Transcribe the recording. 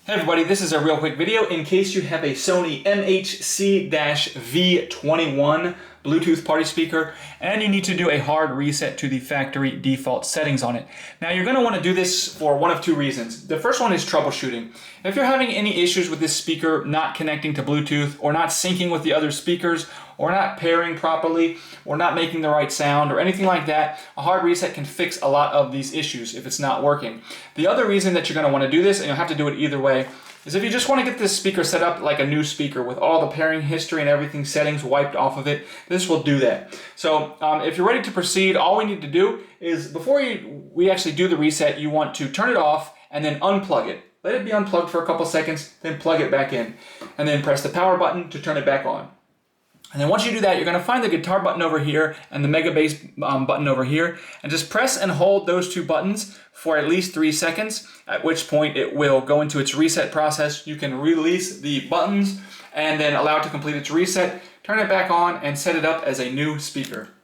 Hey everybody, this is a real quick video in case you have a Sony MHC-V21 Bluetooth party speaker and you need to do a hard reset to the factory default settings on it. Now you're going to want to do this for one of two reasons. The first one is troubleshooting. If you're having any issues with this speaker not connecting to Bluetooth or not syncing with the other speakers or not pairing properly or not making the right sound or anything like that, a hard reset can fix a lot of these issues if it's not working. The other reason that you're going to want to do this, and you'll have to do it either way, is if you just want to get this speaker set up like a new speaker with all the pairing history and everything settings wiped off of it, this will do that. So if you're ready to proceed, all we need to do is before we actually do the reset, you want to turn it off and then unplug it. Let it be unplugged for a couple seconds, then plug it back in, and then press the power button to turn it back on. And then once you do that, you're going to find the guitar button over here and the mega bass button over here, and just press and hold those two buttons for at least 3 seconds, at which point it will go into its reset process. You can release the buttons and then allow it to complete its reset, turn it back on, and set it up as a new speaker.